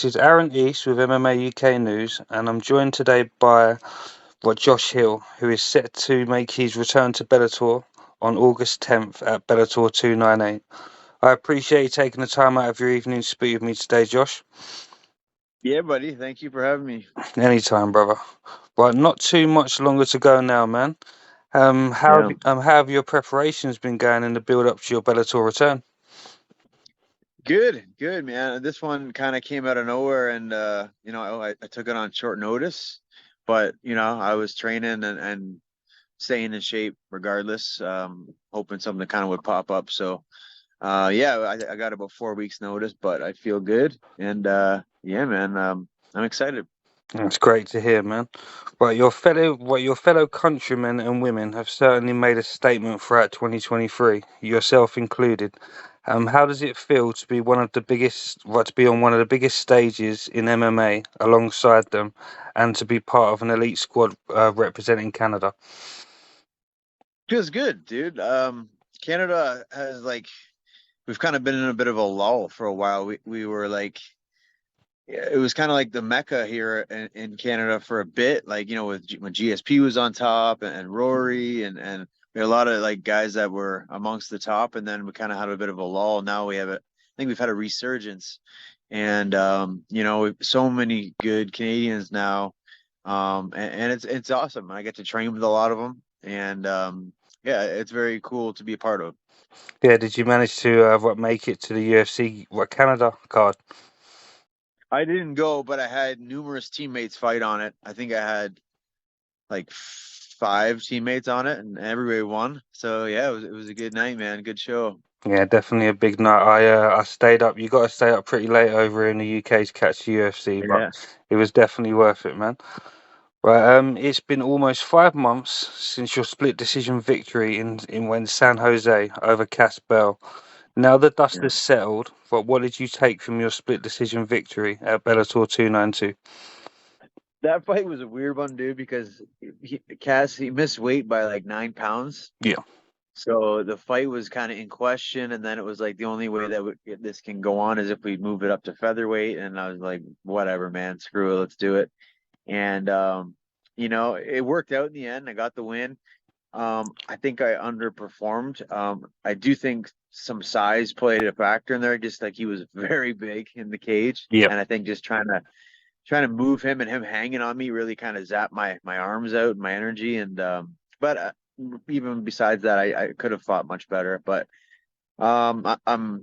This is Aaron East with MMA UK News, and I'm joined today by Josh Hill, who is set to make his return to Bellator on August 10th at Bellator 298. I appreciate you taking the time out of your evening to speak with me today, Josh. Yeah, buddy. Thank you for having me. Anytime, brother. Right, not too much longer to go now, man. Yeah. How have your preparations been going in the build up to your Bellator return? Good, man. This one kind of came out of nowhere and I took it on short notice, but I was training and staying in shape regardless, hoping something kind of would pop up. So yeah, I got about 4 weeks notice, but I feel good and yeah, man, I'm excited. That's great to hear, man. Your fellow countrymen and women have certainly made a statement throughout 2023, yourself included. How does it feel to be to be on one of the biggest stages in MMA alongside them, and to be part of an elite squad representing Canada? Feels good, dude. Canada has we've kind of been in a bit of a lull for a while. We were like yeah, it was kind of like the mecca here in Canada for a bit, when GSP was on top and Rory and we had a lot of like guys that were amongst the top, and then we kind of had a bit of a lull. Now we have I think we've had a resurgence, and so many good Canadians now, and it's awesome. I get to train with a lot of them, and yeah, it's very cool to be a part of. Yeah, did you manage to make it to the UFC Canada card? I didn't go, but I had numerous teammates fight on it. I think I had like five teammates on it, and everybody won. So yeah, it was a good night, man. Good show. Yeah, definitely a big night. I stayed up. You got to stay up pretty late over in the UK to catch the UFC, but Yeah, it was definitely worth it, man. Right, it's been almost 5 months since your split decision victory in San Jose over Cass Bell. Now the dust yeah. has settled, but what did you take from your split decision victory at Bellator 292? That fight was a weird one, dude, because Cass he missed weight by like 9 pounds. Yeah, So the fight was kind of in question, and then it was like the only way that this can go on is if we move it up to featherweight. And I was like, whatever, man, screw it, let's do it. And it worked out in the end. I got the win. I think I underperformed. I do think some size played a factor in there, just like he was very big in the cage, yeah, and I think just trying to move him and him hanging on me really kind of zapped my arms out, my energy, and but even besides that, I could have fought much better. But I'm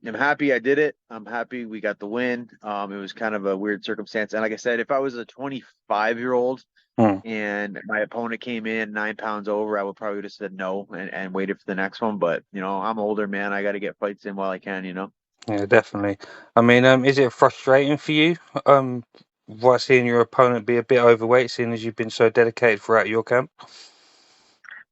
happy I did it. I'm happy we got the win. It was kind of a weird circumstance, and like I said, if I was a 25-year-old mm, and my opponent came in 9 pounds over, I would probably just said no and waited for the next one. But I'm older, man. I got to get fights in while I can. yeah, definitely. I mean, is it frustrating for you, while seeing your opponent be a bit overweight, seeing as you've been so dedicated throughout your camp?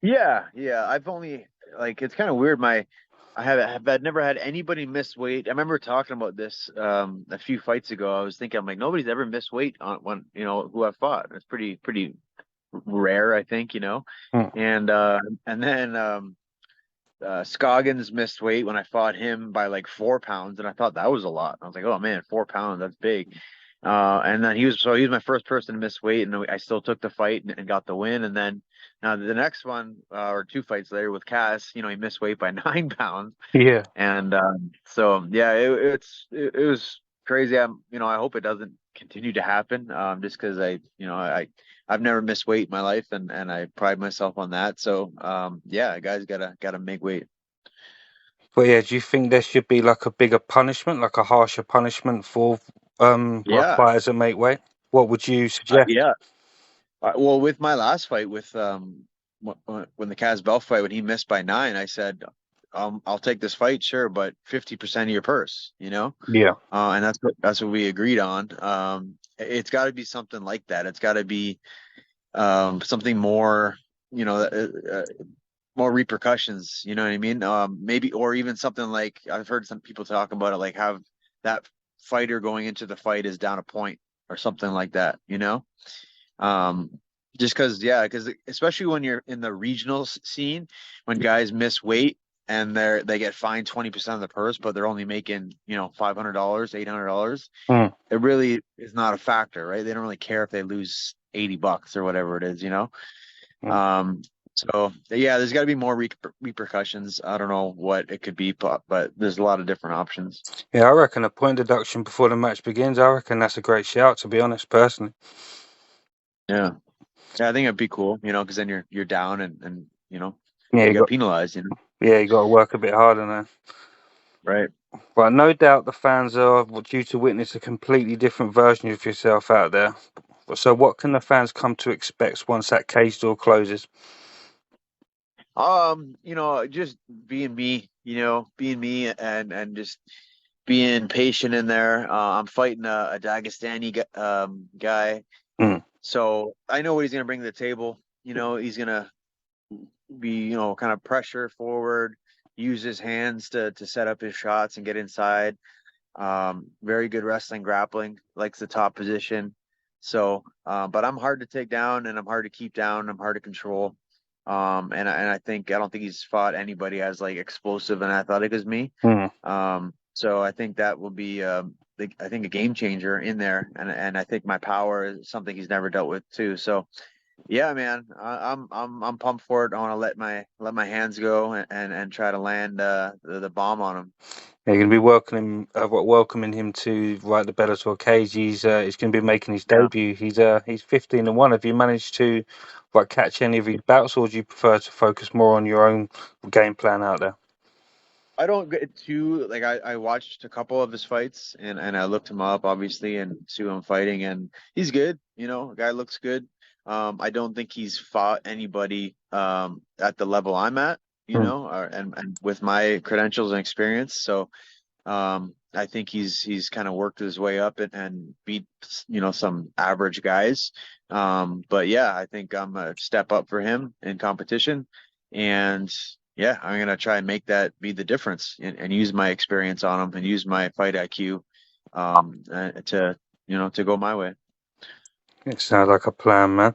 Yeah. I've only it's kind of weird. I've had never had anybody miss weight. I remember talking about this a few fights ago. I was thinking, I'm like, nobody's ever missed weight on one, who I've fought. It's pretty rare, I think. Mm, And then Scoggins missed weight when I fought him by like 4 pounds, and I thought that was a lot. I was like, oh man, 4 pounds, that's big. And then he was my first person to miss weight, and I still took the fight and got the win. And then now the next one, or two fights later with Cass, he missed weight by 9 pounds, yeah. and so yeah, it was crazy. I hope it doesn't continue to happen. Just because I've never missed weight in my life, and I pride myself on that. So yeah, guys gotta make weight. But yeah, do you think there should be like a bigger punishment, like a harsher punishment for Yeah, fighters that make weight? What would you suggest? yeah. Well, with my last fight with when the Casbell fight when he missed by 9, I said, I'll take this fight, sure, but 50% of your purse. Yeah, And that's what we agreed on. It's got to be something like that. It's got to be something more, more repercussions. You know what I mean? Maybe, or even something like I've heard some people talk about it, like have that fighter going into the fight is down a point or something like that. Um, just because, yeah, because especially when you're in the regional scene, when guys miss weight, and they get fined 20% of the purse, but they're only making, $500, $800. Mm, It really is not a factor, right? They don't really care if they lose $80 or whatever it is. mm. Um, so yeah, there's got to be more repercussions. I don't know what it could be, but there's a lot of different options. Yeah, I reckon a point deduction before the match begins. I reckon that's a great shout, to be honest, personally. Yeah, yeah, I think it'd be cool, because then you're down and Yeah, you got penalized. you got to work a bit harder now. Right. But no doubt the fans are due to witness a completely different version of yourself out there. So, what can the fans come to expect once that cage door closes? Just being me and just being patient in there. I'm fighting a Dagestani guy, Mm, so I know what he's gonna bring to the table. He's gonna be, kind of pressure forward, use his hands to set up his shots and get inside. Very good wrestling, grappling, likes the top position. So, but I'm hard to take down and I'm hard to keep down. I'm hard to control. I don't think he's fought anybody as like explosive and athletic as me. mm. So I think that will be, I think a game changer in there, and I think my power is something he's never dealt with too. So yeah, man, I'm pumped for it. I want to let my hands go and try to land the bomb on him. You're going to be welcoming him to the Bellator cage. He's going to be making his Yeah. debut. He's 15-1. Have you managed to catch any of his bouts, or do you prefer to focus more on your own game plan out there? I don't get too like I watched a couple of his fights and I looked him up obviously and see who I'm fighting, and he's good, the guy looks good. I don't think he's fought anybody at the level I'm at, Mm, and with my credentials and experience. So I think he's kind of worked his way up and beat some average guys. But yeah, I think I'm a step up for him in competition, and yeah, I'm gonna try and make that be the difference and use my experience on him and use my fight IQ to go my way. it sounds like a plan, man.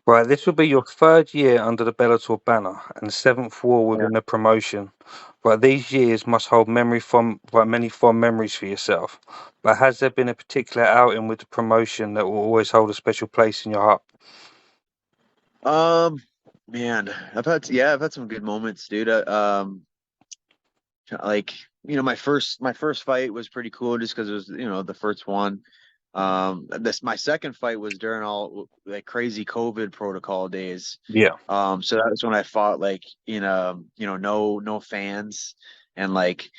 Right, this will be your third year under the Bellator banner and seventh war Yeah. within the promotion. Right, these years must hold many fond memories for yourself. But has there been a particular outing with the promotion that will always hold a special place in your heart? Um, Man, I've had some good moments, dude. Like my first fight was pretty cool just because it was the first one. This my second fight was during all like crazy COVID protocol days. Yeah. So that was when I fought like in no fans, and like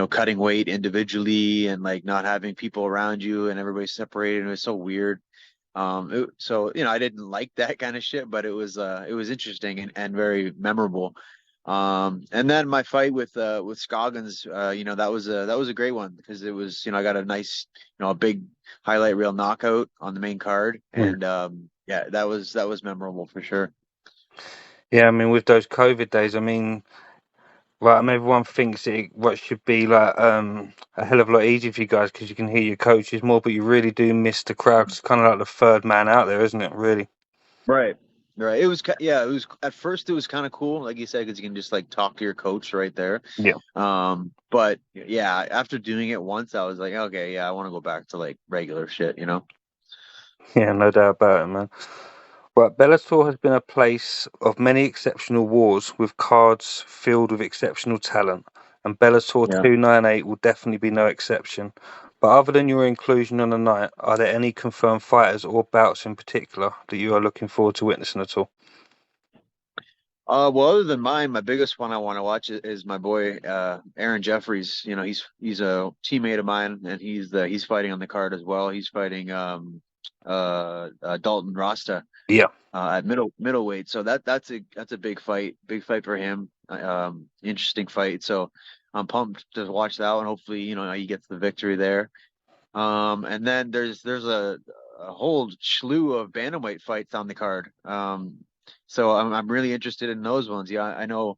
cutting weight individually and like not having people around you and everybody separated. It was so weird. So I didn't like that kind of shit, but it was interesting and very memorable. And then my fight with Scoggins, that was a great one because it was, I got a nice, a big highlight reel knockout on the main card, Mm. and yeah, that was memorable for sure. Yeah, I mean, with those COVID days, I mean, everyone thinks what should be a hell of a lot easier for you guys because you can hear your coaches more, but you really do miss the crowd. It's kind of like the third man out there, isn't it? Really? Right. Right. Yeah, it was at first it was kind of cool, like you said, because you can just like talk to your coach right there. Yeah. But yeah, after doing it once, I was like, okay, yeah, I want to go back to like regular shit. Yeah, no doubt about it, man. Right, Bellator has been a place of many exceptional wars with cards filled with exceptional talent, and Bellator Yeah. 298 will definitely be no exception. But other than your inclusion on the night, are there any confirmed fighters or bouts in particular that you are looking forward to witnessing at all? Well, other than mine, my biggest one I want to watch is my boy Aaron Jeffries. He's a teammate of mine, and he's fighting on the card as well. He's fighting Dalton Rasta Yeah. at middleweight. So that's a big fight for him. Interesting fight. So I'm pumped to watch that one. Hopefully, he gets the victory there. And then there's a whole slew of bantamweight fights on the card. So I'm really interested in those ones. Yeah, I know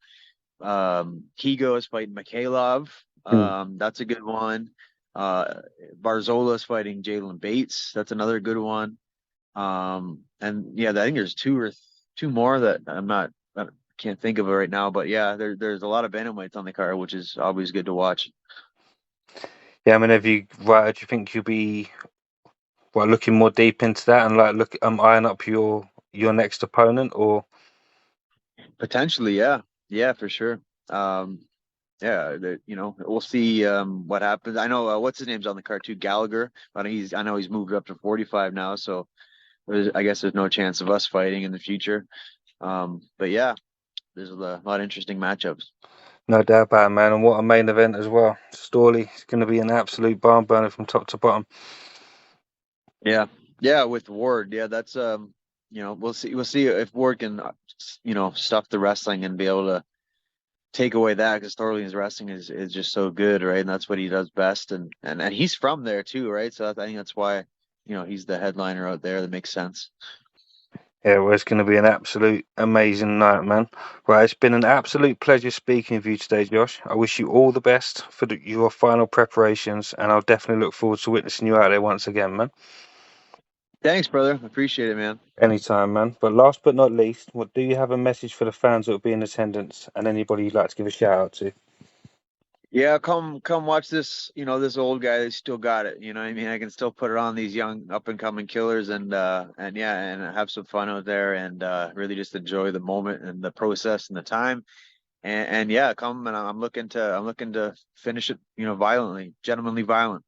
Higo is fighting Mikhailov. Mm. That's a good one. Uh, Barzola is fighting Jalen Bates. That's another good one. And yeah, I think there's two more that I'm not can't think of it right now, but yeah, there's a lot of bantamweights on the card, which is always good to watch. Yeah, I mean, have you right? Do you think you'll be looking more deep into that and like look eyeing up your next opponent or Potentially, yeah, yeah, for sure. Um, yeah, we'll see what happens. I know what's his name's on the card too, Gallagher, but I know he's moved up to 45 now, so I guess there's no chance of us fighting in the future. But yeah, there's a lot of interesting matchups. no doubt about it, man? And what a main event as well. Storley is going to be an absolute barn burner from top to bottom. Yeah, yeah, with Ward, yeah, that's we'll see if Ward can stuff the wrestling and be able to take away that because Thorley's wrestling is just so good, right? And that's what he does best, and he's from there too, right? So I think that's why he's the headliner out there. That makes sense. Yeah, well, it's going to be an absolute amazing night, man. Right, it's been an absolute pleasure speaking with you today, Josh. I wish you all the best for your final preparations, and I'll definitely look forward to witnessing you out there once again, man. Thanks, brother. Appreciate it, man. Anytime, man. But last but not least, what do you have a message for the fans that will be in attendance and anybody you'd like to give a shout out to? Yeah, come watch this. This old guy that still got it. You know what I mean? I can still put it on these young up and coming killers and yeah, and have some fun out there and really just enjoy the moment and the process and the time. And yeah, come and I'm looking to finish it, violently, gentlemanly violent.